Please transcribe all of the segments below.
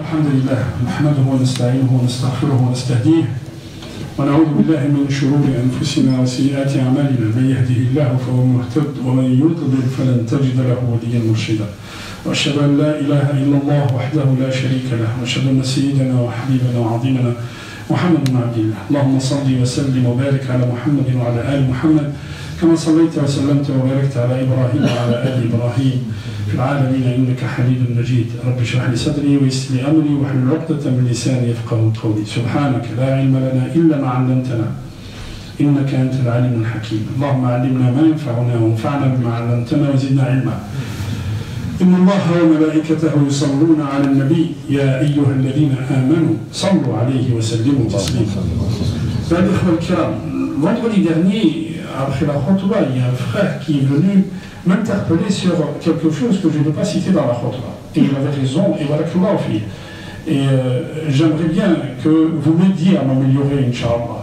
الحمد لله نحمده ونستعينه ونستغفره ونستهديه ونعوذ بالله من شرور أنفسنا وسيئات أعمالنا. من يهده الله فهو مهتد ومن يضلل فلن تجد له وليا مرشدا. وأشهد أن لا إله إلا الله وحده لا شريك له وأشهد أن سيدنا وحبيبنا وعظيمنا محمد بن عبد الله. اللهم صل وسلم وبارك على محمد وعلى آل محمد كما صليت وسلمت وباركت على إبراهيم وعلى آل إبراهيم في العالمين إنك حميد مجيد. رب اشرح لي صدري ويسر لي أمري واحلل عقدة من لساني يفقهوا قولي. سبحانك لا علم لنا إلا ما علمتنا إنك أنت العليم الحكيم. اللهم علمنا ما ينفعنا وانفعنا بما علمتنا وزدنا علما. إن الله وملائكته يصلون على النبي يا أيها الذين آمنوا صلوا عليه وسلموا تسليما. الإخوة الكرام, vendredi dernier, après la khutba, il y a un frère qui est venu m'interpeller sur quelque chose que je ne vais pas citer dans la khutba. Et il avait raison, et barakallahu fi. Et j'aimerais bien que vous m'aidiez à m'améliorer, Inch'Allah.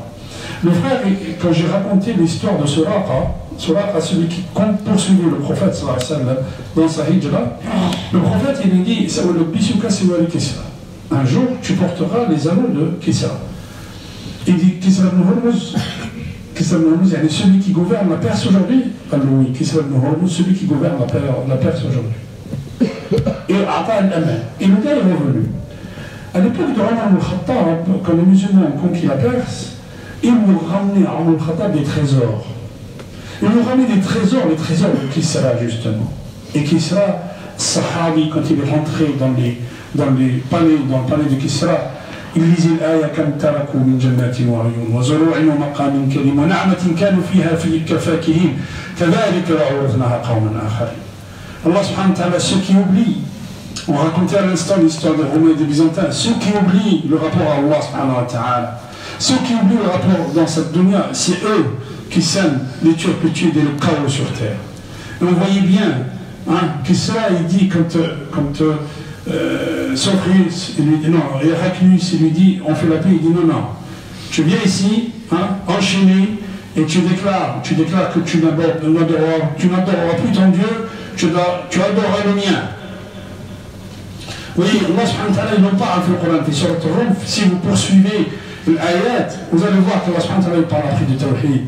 Le frère, quand j'ai raconté l'histoire de Suraqa, celui qui poursuivait le prophète sallallahu alayhi wa sallam dans sa hijra, le prophète il lui dit un jour tu porteras les anneaux de Kisra. Il dit Kisra ibn Hurmuz, celui qui gouverne la Perse aujourd'hui. Oui, Kisra ibn Hurmuz, celui qui gouverne la Perse aujourd'hui. Et Ata al-Aman. Et le gars est revenu. À l'époque de Omar al-Khattab, quand les musulmans ont conquis la Perse, ils nous ramenaient à Omar al-Khattab des trésors. Ils nous ramenaient des trésors, les trésors de Kisra justement. Et Kisra, Sahabi, quand il est rentré dans le palais de Kisra, il lisait l'aya Kam taraku min jannatin wa uyun wa zuru'in wa maqamin karim wa na'matin kanu fiha kafakihin kadhalika awrathnaha qawman akharin. Allah subhanahu wa ta'ala, ceux qui oublient, on racontait à l'instant l'histoire des Romains et des Byzantins, ceux qui oublient le rapport à Allah subhanahu wa ta'ala, ceux qui oublient le rapport dans cette dunya, c'est eux qui sèment les turpitudes et le chaos sur terre. Et on voyait bien que cela, il dit quand Socrates, Héraclius, il lui dit on fait la paix, il dit non, tu viens ici, enchaîné, et tu déclares que tu n'adoreras plus ton Dieu, tu adoreras le mien. Oui, Allah subhanahu wa ta'ala, il en parle dans le Coran, sur le Coran, si vous poursuivez l'ayat, vous allez voir que Allah subhanahu wa ta'ala parle après du tawhid.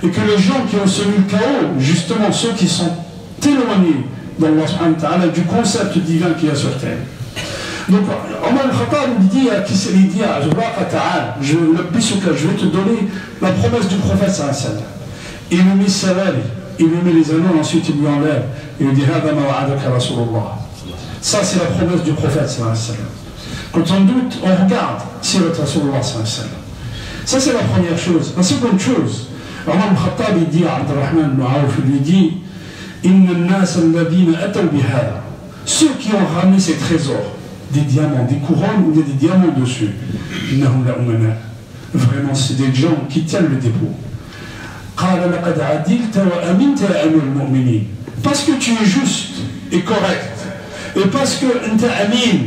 Et que les gens qui ont semé le chaos, justement ceux qui sont éloignés d'Allah subhanahu wa ta'ala, du concept divin qu'il y a sur terre. Donc, Omar al-Khattab lui dit à Suraqa ta'ala, je vais te donner la promesse du prophète sallallahu alayhi wa sallam. Il lui met Sarari, il lui met les anneaux, ensuite il lui enlève. Il lui dit Hada ma wa'adaka Rasulullah. Ça, c'est la promesse du prophète sallallahu alayhi wa sallam. Quand on doute, on regarde Sirat Rasulullah sallallahu alayhi wa sallam. Ça, c'est la première chose. La seconde chose, Omar al-Khattab il dit à Abdurrahman ibn Awf, il lui dit Inna an-nas alladhina ataw bihada. Ceux qui ont ramené ces trésors, des diamants, des couronnes où il y a des diamants dessus, innahum la umana. Vraiment, c'est des gens qui tiennent le dépôt. Qala laqad adilta wa aminta ya amir al-mu'minin. Parce que tu es juste et correct, et parce que anta amin,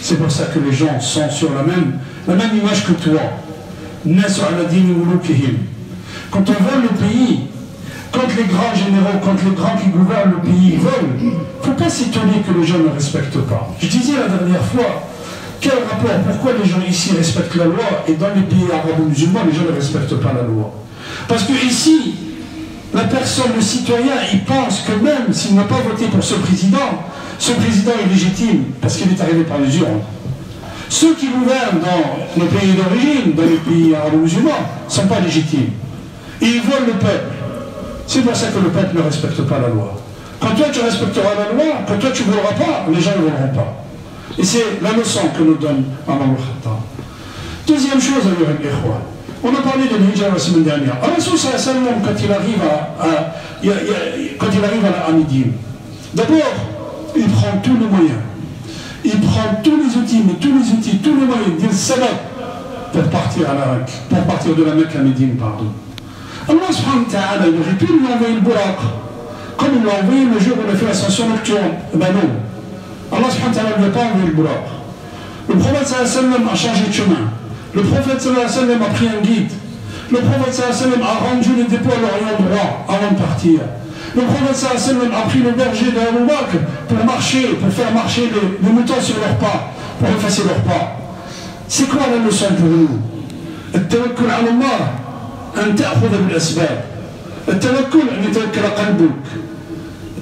c'est pour ça que les gens sont sur la même image que toi. Nasu ala dini mulukihim. Quand on vole le pays, quand les grands généraux, quand les grands qui gouvernent le pays volent, il ne faut pas s'étonner que les gens ne respectent pas. Je disais la dernière fois, quel rapport, pourquoi les gens ici respectent la loi et dans les pays arabo-musulmans, les gens ne respectent pas la loi? Parce que ici, la personne, le citoyen, il pense que même s'il n'a pas voté pour ce président est légitime parce qu'il est arrivé par les urnes. Ceux qui gouvernent dans les pays d'origine, dans les pays arabo-musulmans, ne sont pas légitimes. Et ils volent le peuple. C'est pour ça que le peuple ne respecte pas la loi. Quand toi tu respecteras la loi, quand toi tu ne voleras pas, les gens ne voleront pas. Et c'est la leçon que nous donne Omar al-Khattab. Deuxième chose, on a parlé de l'Hijra la semaine dernière. Rasul sallallahu alayhi wa sallam, quand il arrive à Médine, d'abord, il prend tous les moyens. Il prend tous les outils, tous les moyens, dire salat, pour partir à la Mecque, pour partir de la Mecque à Médine, pardon. Allah subhanahu wa ta'ala, il aurait pu lui envoyer le buraq, comme il l'a envoyé le jour où il a fait l'ascension nocturne. Ben non. Allah subhanahu wa ta'ala ne lui a pas envoyé le buraq. Le prophète sallallahu alayhi wa sallam a changé de chemin. Le prophète sallallahu alayhi wa sallam a pris un guide. Le prophète sallallahu alayhi wa sallam a rendu les dépôts à l'Orient droit avant de partir. Le prophète sallam a pris le berger de Abu Bakr pour marcher, pour faire marcher les moutons sur leurs pas, pour effacer leurs pas. C'est quoi la leçon pour nous? التوكل على الله أن تأخذ بالأسباب. التوكل أن يتوكل قلبك.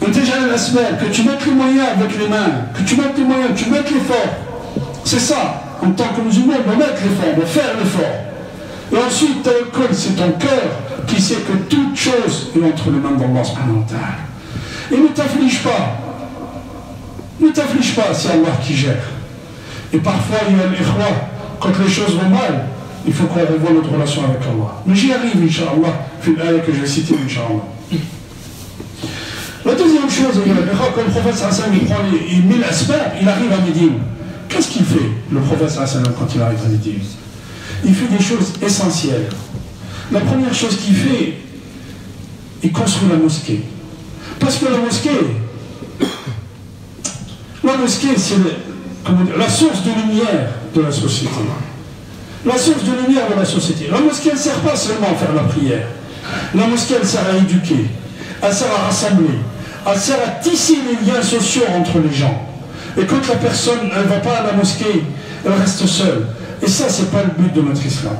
أن تجعل الأسباب, que tu mettes les moyens avec les mains, que tu mettes les moyens, que tu mettes l'effort. C'est ça. En tant que musulman, on doit mettre l'effort, on doit faire l'effort. Et ensuite, tawakkul, c'est ton cœur qui sait que toute chose est entre les mains d'Allah subhanahu wa ta'ala. Et ne t'afflige pas. Ne t'afflige pas, c'est Allah qui gère. Et parfois, il y a l'ikhwa, quand les choses vont mal, il faut qu'on revoie notre relation avec Allah. Mais j'y arrive, Inch'Allah, fil ayah que je vais citer, Inch'Allah. La deuxième chose, quand le prophète sallam il met l'asbab, il arrive à Médine. Qu'est-ce qu'il fait, le prophète sallam, quand il arrive à Médine? Il fait des choses essentielles. La première chose qu'il fait, il construit la mosquée. Parce que la mosquée, c'est la source de lumière de la société. La source de lumière de la société. La mosquée, elle ne sert pas seulement à faire la prière. La mosquée, elle sert à éduquer. Elle sert à rassembler. Elle sert à tisser les liens sociaux entre les gens. Et quand la personne, elle ne va pas à la mosquée, elle reste seule. Et ça, ce n'est pas le but de notre islam.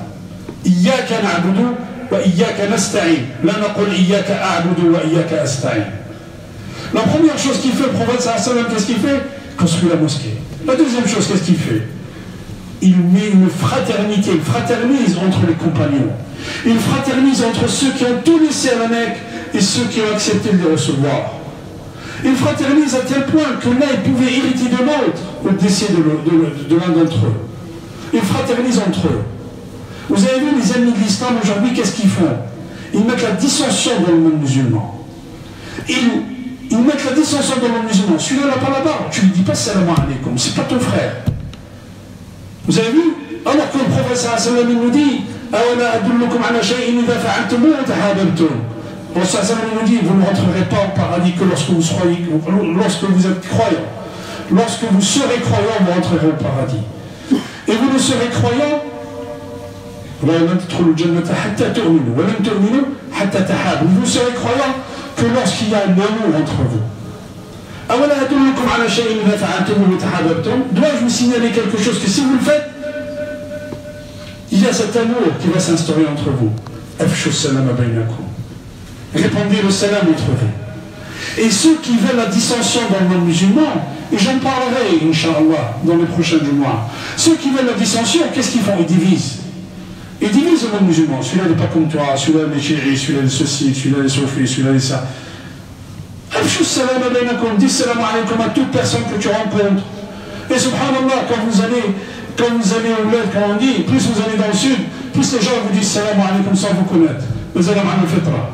Iyaka na'budu wa iyaka nasta'in. La naqul iyaka a'budu wa iyaka asta'in. La première chose qu'il fait, le prophète sallam, qu'est-ce qu'il fait? Construire la mosquée. La deuxième chose, qu'est-ce qu'il fait? Il met une fraternité, il fraternise entre les compagnons. Il fraternise entre ceux qui ont tout laissé à la Mecque et ceux qui ont accepté de les recevoir. Il fraternise à tel point que l'un pouvait hériter de l'autre au décès de l'un d'entre eux. Ils fraternisent entre eux. Vous avez vu les ennemis de l'islam aujourd'hui, qu'est-ce qu'ils font? Ils mettent la dissension dans le monde musulman. Ils mettent la dissension dans le monde musulman. Celui-là n'a pas la barbe, tu ne lui dis pas salam alaykoum, c'est pas ton frère. Vous avez vu? Alors que le prophète sallam nous dit Awala adullukum ala shay'in idha fa'altum tahabbtum. Le prophète sallam nous dit vous ne rentrerez pas au paradis que lorsque vous êtes croyant. Lorsque vous serez croyant, vous rentrerez au paradis. Et vous ne serez croyant vous ne serez croyant que lorsqu'il y a un amour entre vous. Dois-je vous signaler quelque chose que si vous le faites, il y a cet amour qui va s'instaurer entre vous. Répandez le salam entre vous. Et ceux qui veulent la dissension dans le monde musulman, et j'en parlerai, Inch'Allah, dans les prochains mois. Ceux qui veulent la dissension, qu'est-ce qu'ils font? Ils divisent. Ils divisent le monde musulman. Celui-là n'est pas comme toi, celui-là est chéri, celui-là est ceci, celui-là est sofi, celui-là est ça. Dis salam alaykoum à toute personne que tu rencontres. Et subhanallah, quand vous allez au bled, quand on dit, plus vous allez dans le sud, plus les gens vous disent salam alaykoum sans vous connaître. Vous allez à fitra.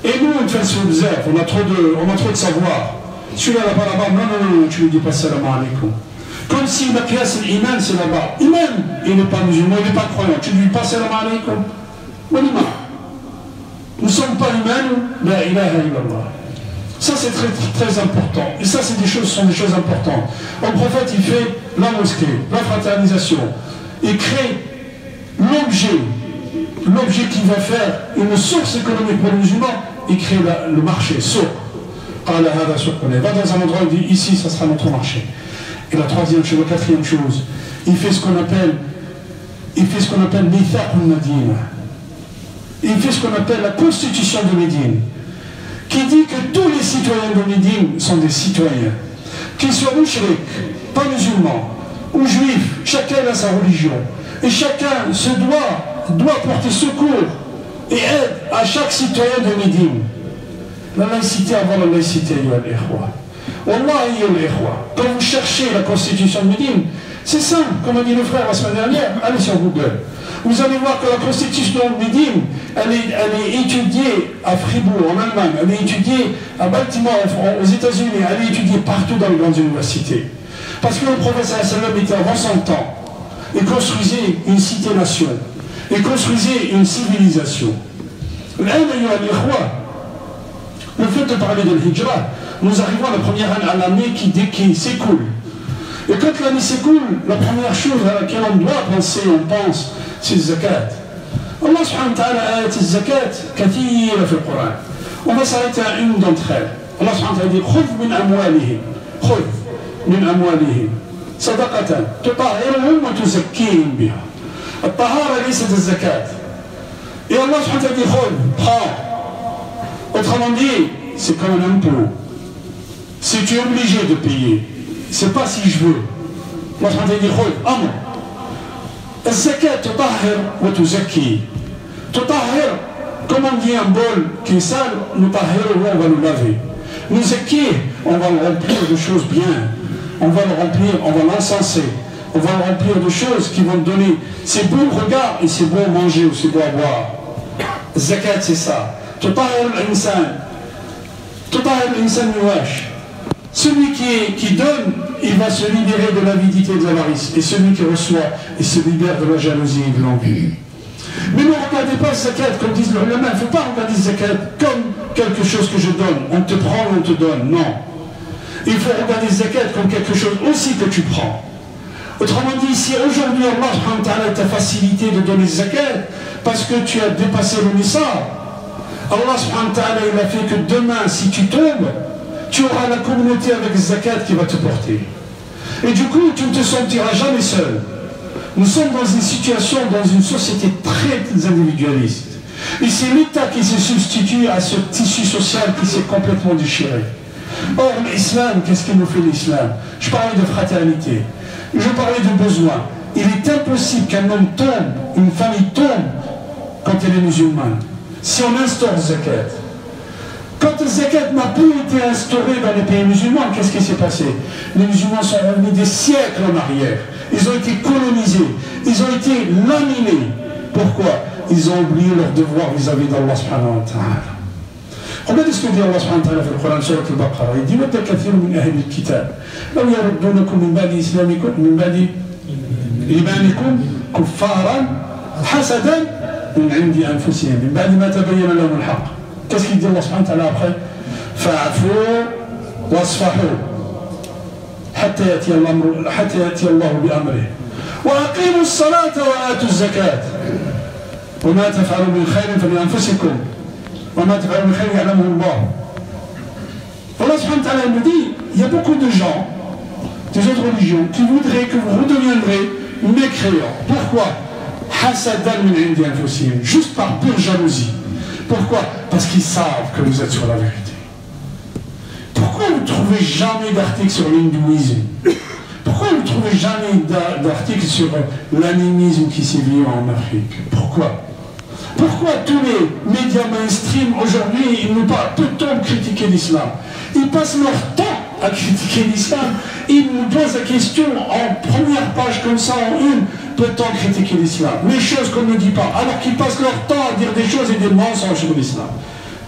Et nous, on fait ce bizarre, on a trop de savoir. Celui-là n'a pas la barbe, non, tu ne lui dis pas salam alaykoum. Comme si la pièce, l'iman, c'est la barbe. Iman, il n'est pas musulman, il n'est pas croyant. Tu ne lui dis pas salam alaykoum. Nous ne sommes pas iman, la ilaha illallah. Ça c'est très, très important. Et ça sont des choses importantes. Le prophète il fait la mosquée, la fraternisation. Il crée l'objet qui va faire une source économique pour les musulmans. Il crée le marché, souk. Va dans un endroit où il dit ici ça sera notre marché. Et la quatrième chose, il fait ce qu'on appelle Mithaq al-Madina. Il fait ce qu'on appelle la constitution de Médine, qui dit que tous les citoyens de Médine sont des citoyens, qu'ils soient mushrik, pas musulmans, ou juifs, chacun a sa religion, et chacun doit porter secours et aide à chaque citoyen de Médine. La laïcité avant la laïcité, Wallahi, quand vous cherchez la constitution de Médine, c'est simple, comme a dit le frère la semaine dernière, allez sur Google. Vous allez voir que la constitution de Médine, elle est étudiée à Fribourg, en Allemagne, elle est étudiée à Baltimore, aux États-Unis, elle est étudiée partout dans les grandes universités. Parce que le prophète sallam était avant son temps, et construisait une cité-nation, et construisait une civilisation. Le fait de parler de l'hijra, nous arrivons à la première année, à l'année qui s'écoule. Et quand l'année s'écoule, la première chose à laquelle on doit penser, on pense, c'est le zakat. Allah subhanahu wa ta'ala ayat le zakat kathira في القرآن. On va s'arrêter à une d'entre elles. Allah subhanahu wa ta'ala dit خذ من أموالهم خذ من أموالهم صدقة تطهرهم وتزكيهم بها. الطهارة ليست الزكاة. Et Allah subhanahu wa ta'ala dit خذ, prends. Autrement dit, c'est comme un impôt. Si tu es obligé de payer, c'est pas si je veux. Allah subhanahu wa ta'ala dit خذ, أمر. الزكاة تطهر وتزكي. تطهر, comme on dit un bol qui est sale, nous tahirons, on va nous laver. Nous zaki, on va le remplir de choses bien. On va le remplir, on va l'encenser. On va le remplir de choses qui vont donner. C'est beau le regard et c'est beau manger ou c'est beau à boire. Zakat, c'est ça. Tutahir l'insan. Tutahir l'insan nuwash. Celui qui donne, il va se libérer de l'avidité et de l'avarice. Et celui qui reçoit, il se libère de la jalousie et de l'envie. Mais ne regardez pas le zakat comme disent les ulama. Il ne faut pas regarder le zakat comme quelque chose que je donne. On te prend ou on te donne. Non. Il faut regarder le zakat comme quelque chose aussi que tu prends. Autrement dit, si aujourd'hui Allah subhanahu wa ta'ala t'a facilité de donner le zakat parce que tu as dépassé le nissab, Allah subhanahu wa ta'ala il a fait que demain, si tu tombes, tu auras la communauté avec le zakat qui va te porter. Et du coup, tu ne te sentiras jamais seul. Nous sommes dans une situation, dans une société très individualiste. Et c'est l'État qui se substitue à ce tissu social qui s'est complètement déchiré. Or, l'islam, qu'est-ce qu'il nous fait l'islam? Je parlais de fraternité. Je parlais de besoin. Il est impossible qu'un homme tombe, une famille tombe, quand elle est musulmane. Si on instaure le zakat. Quand le zakat n'a plus été instauré dans les pays musulmans, qu'est-ce qui s'est passé? Les musulmans sont revenus des siècles en arrière. Ils ont été colonisés. Ils ont été laminés. Pourquoi? Ils ont oublié leur devoir vis-à-vis d'Allah subhanahu wa ta'ala. Regardez ce que dit Allah subhanahu wa ta'ala dans le Coran, surat al-Baqarah. Il dit وَدَّ كَثِيرٌ مِنْ أَهْلِ الْكِتَابِ لَوْ يَرُدُّونَكُمْ مِنْ بَعْدِ إِسْلَامِكُمْ مِنْ بَعْدِ إِيمَانِكُمْ كُفَّارًا حَسَدًا مِنْ عِنْدِ أَنفُسِهِمْ مِنْ بَعْدِ مَا تَبَيَّنَ لَهُمُ الْحَقُّ. Qu'est-ce qu'il dit Allah subhanahu wa ta'ala après? فَاعْفُوا وَاصْفَحُوا حَتَّى يَأْتِيَ اللَّهُ بِأَمْرِهِ وَأَقِيمُوا الصَّلَاةَ وَآتُوا الزَّكَاةَ وَمَا تَفْعَلُوا مِنْ خَيْرٍ فَلِأَنفُسِكُمْ وَمَا تَفْعَلُوا مِنْ خَيْرٍ يَعْلَمُهُ اللَّهُ. Allah subhanahu wa ta'ala nous dit, il y a beaucoup de gens des autres religions qui voudraient que vous redeviendrez mécréants. Pourquoi? حَسَدًا مِنْ عِنْدِ أَنفُسِهِمْ, juste par pure jalousie. Pourquoi? Parce qu'ils savent que vous êtes sur la vérité. Pourquoi vous ne trouvez jamais d'articles sur l'hindouisme? Pourquoi vous ne trouvez jamais d'articles sur l'animisme qui sévit en Afrique? Pourquoi? Pourquoi tous les médias mainstream aujourd'hui, ils nous parlent, peut-on critiquer l'islam? Ils passent leur temps à critiquer l'islam. Ils nous posent la question en première page comme ça, en une, peut-on critiquer l'islam? Les choses qu'on ne dit pas, alors qu'ils passent leur temps à dire des choses et des mensonges sur l'islam.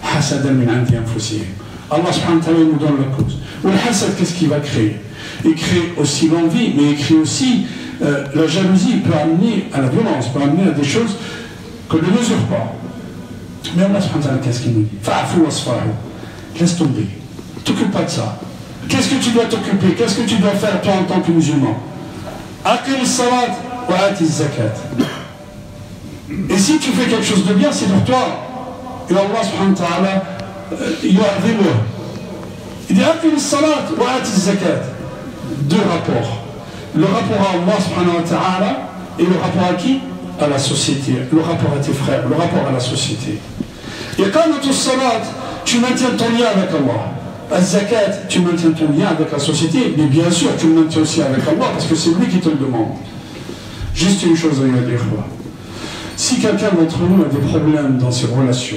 Hasadan min indi anfusihim. Allah subhanahu wa ta'ala nous donne la cause. Le hasad, qu'est-ce qu'il va créer? Il crée aussi l'envie, mais il crée aussi la jalousie. Il peut amener à la violence, peut amener à des choses qu'on ne mesure pas. Mais Allah subhanahu wa ta'ala, qu'est-ce qu'il nous dit? Fa'afu wasfahu. Laisse tomber. T'occupe pas de ça. Qu'est-ce que tu dois t'occuper? Qu'est-ce que tu dois faire toi en tant que musulman? Aqim salat wa ati zakat. Et si tu fais quelque chose de bien, c'est pour toi. Et Allah subhanahu wa ta'ala, yu'adhimuh. Il dit aqim salat wa ati zakat. Deux rapports. Le rapport à Allah subhanahu wa ta'ala et le rapport à qui? À la société. Le rapport à tes frères, le rapport à la société. Et quand tu salat, tu maintiens ton lien avec Allah. Al-Zakat, tu maintiens ton lien avec la société, mais bien sûr, tu le maintiens aussi avec Allah, parce que c'est lui qui te le demande. Juste une chose à dire. Si quelqu'un d'entre nous a des problèmes dans ses relations,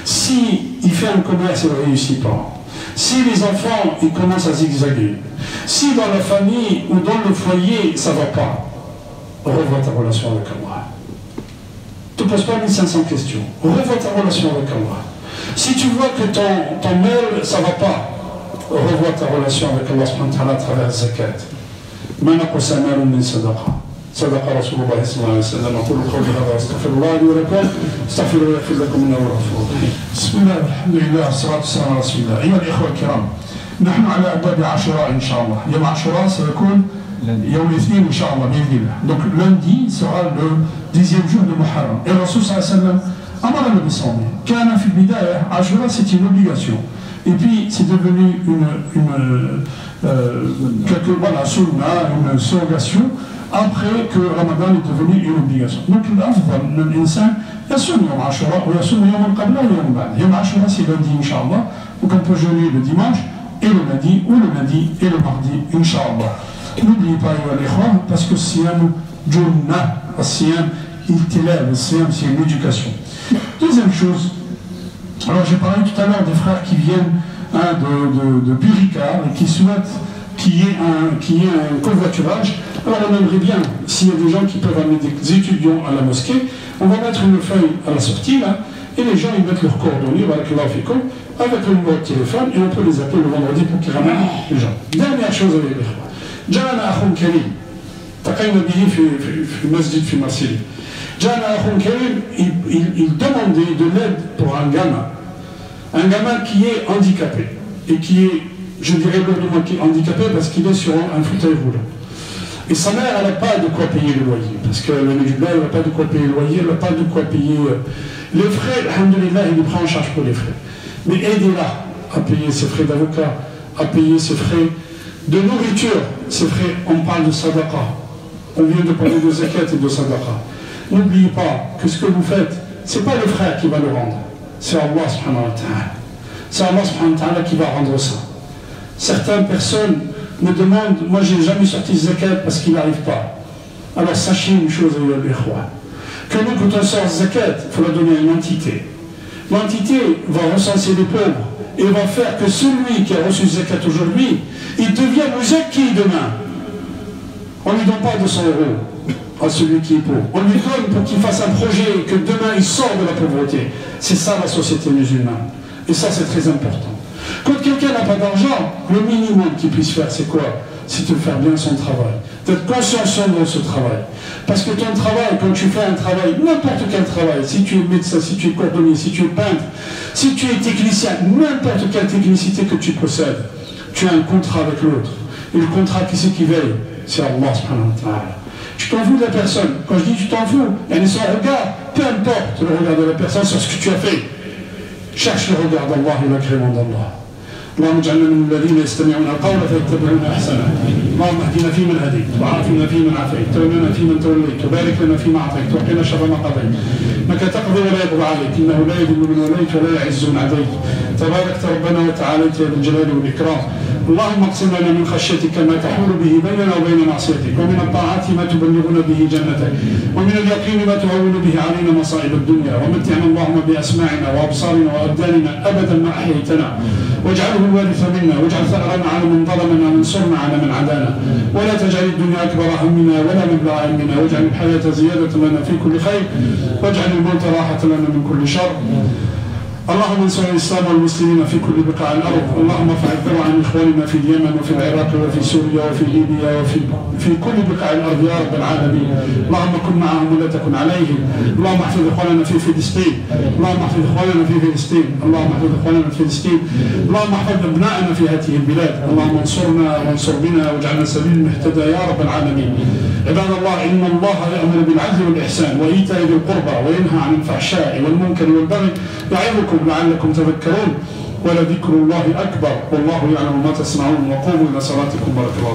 si il fait un commerce et il ne réussit pas, si les enfants ils commencent à zigzaguer, si dans la famille ou dans le foyer ça ne va pas, revois ta relation avec Allah. Ne te pose pas 1500 questions. Revois ta relation avec Allah. Si tu vois que ton mail, ça ne va pas, revois ta relation avec Allah subhanahu wa ta'ala à travers la zakat. ما نقص مال من صدقة. صدق رسول الله صلى الله عليه وسلم. أقول قولي هذا أستغفر الله لي ولكم. استغفروا ويغفر لكم إنه غفور رحيم. بسم الله الحمد لله والصلاة والسلام على رسول الله. أيها الإخوة الكرام، نحن على أبواب عاشوراء إن شاء الله. يوم عاشوراء سيكون يوم الاثنين إن شاء الله بإذن الله. Donc lundi sera le 10e jour de Muharram. Et le Rasul sallallahu alayhi wa sallam Amar al-Nabi sallallahu kana fi al-bidaya, Ashura c'est une obligation. Et puis c'est devenu voilà, sunna, une surrogation, après que Ramadan est devenu une obligation. Donc l'insan يصوم يوم عاشوراء ويصوم يوم قبل ويوم بعد. يوم عاشوراء c'est lundi, Inch'Allah. Donc on peut jeûner le dimanche et le lundi, ou le lundi et le mardi, Inch'Allah. N'oubliez pas, parce que Siyam Junna, Siyam il t'élève, Siyam c'est une éducation. Deuxième chose, alors j'ai parlé tout à l'heure des frères qui viennent de Puricar et qui souhaitent qu'il y ait un covoiturage. Alors on aimerait bien, s'il y a des gens qui peuvent amener des étudiants à la mosquée, on va mettre une feuille à la sortie là, et les gens ils mettent leurs coordonnées avec le numéro de téléphone, et on peut les appeler le vendredi pour qu'ils ramènent les gens. Dernière chose avec les frères. جاءنا أخ كريم تقينا به في مسجد في Marseille. جاءنا أخ كريم, il demandait de l'aide pour un gamin qui est handicapé, et qui est, je dirais lourdement handicapé parce qu'il est sur un fauteuil roulant. Et sa mère, elle n'a pas de quoi payer le loyer, parce que le musulman, elle n'a pas de quoi payer le loyer, elle n'a pas de quoi payer les frais. Alhamdulillah, il est pris en charge pour les frais. Mais aidez-la à payer ses frais d'avocat, à payer ses frais de nourriture, ses frais. On parle de sadaqa. On vient de parler de zakat et de sadaqa. N'oubliez pas que ce que vous faites, ce n'est pas le frère qui va le rendre, c'est Allah subhanahu wa ta'ala. C'est Allah subhanahu wa ta'ala qui va rendre ça. Certaines personnes me demandent, moi j'ai jamais sorti zakat parce qu'il n'arrive pas. Alors sachez une chose, que nous quand on sort zakat, il faut la donner à une entité. L'entité va recenser les pauvres et va faire que celui qui a reçu zakat aujourd'hui, il devient muzakki demain. On ne lui donne pas 200 € à celui qui est pauvre. On lui donne pour qu'il fasse un projet et que demain il sort de la pauvreté. C'est ça la société musulmane. Et ça c'est très important. Quand quelqu'un n'a pas d'argent, le minimum qu'il puisse faire, c'est quoi? C'est de faire bien son travail, d'être consciencieux dans ce travail. Parce que ton travail, quand tu fais un travail, n'importe quel travail, si tu es médecin, si tu es cordonnier, si tu es peintre, si tu es technicien, n'importe quelle technicité que tu possèdes, tu as un contrat avec l'autre. Et le contrat, qui c'est qui veille? C'est Allah subhanahu wa ta'ala. Tu t'en fous de la personne. Quand je dis tu t'en fous, elle est son regard, peu importe le regard de la personne sur ce que tu as fait. Cherche le regard d'Allah et l'agrément d'Allah. اللهم اجعلنا من الذين يستمعون القول فيتبعون احسنه. اللهم اهدنا فيمن هديت وعافنا فيمن عافيت وتولنا فيمن توليت وبارك لنا فيما اعطيت وقنا شر ما قضيت. انك تقضي ولا يقضى عليك انه لا يذل من وليت ولا يعز من عاديت. تباركت ربنا وتعاليت يا ذا الجلال والاكرام. اللهم اقسم لنا من خشيتك ما تحول به بيننا وبين معصيتك ومن الطاعات ما تبلغنا به جنتك ومن اليقين ما تهون به علينا مصائب الدنيا ومتعنا اللهم باسماعنا وابصارنا وابداننا ابدا ما احييتنا واجعله الوارث منا واجعل ثأرنا على من ظلمنا وانصرنا على من عادانا ولا تجعل الدنيا اكبر همنا ولا مبلغ علمنا واجعل الحياة زيادة لنا في كل خير واجعل الموت راحة لنا من كل شر. اللهم انصر الاسلام والمسلمين في كل بقاع الارض. اللهم ارفع الذر عن اخواننا في اليمن وفي العراق وفي سوريا وفي ليبيا وفي كل بقاع الارض يا رب العالمين. اللهم كن معهم ولا تكن عليهم. اللهم احفظ اخواننا في فلسطين. اللهم احفظ اخواننا في فلسطين. اللهم احفظ اخواننا في فلسطين. اللهم احفظ ابنائنا في هذه البلاد. اللهم انصرنا وانصر بنا واجعلنا سبيل المهتدى يا رب العالمين. عباد الله ان الله يامر بالعدل والاحسان وايتاء ذي القربى وينهى عن الفحشاء والمنكر والبغي يعظكم لعلكم تذكرون ولذكر الله أكبر والله يعلم ما تصنعون وقوموا إلى صلاتكم بارك الله.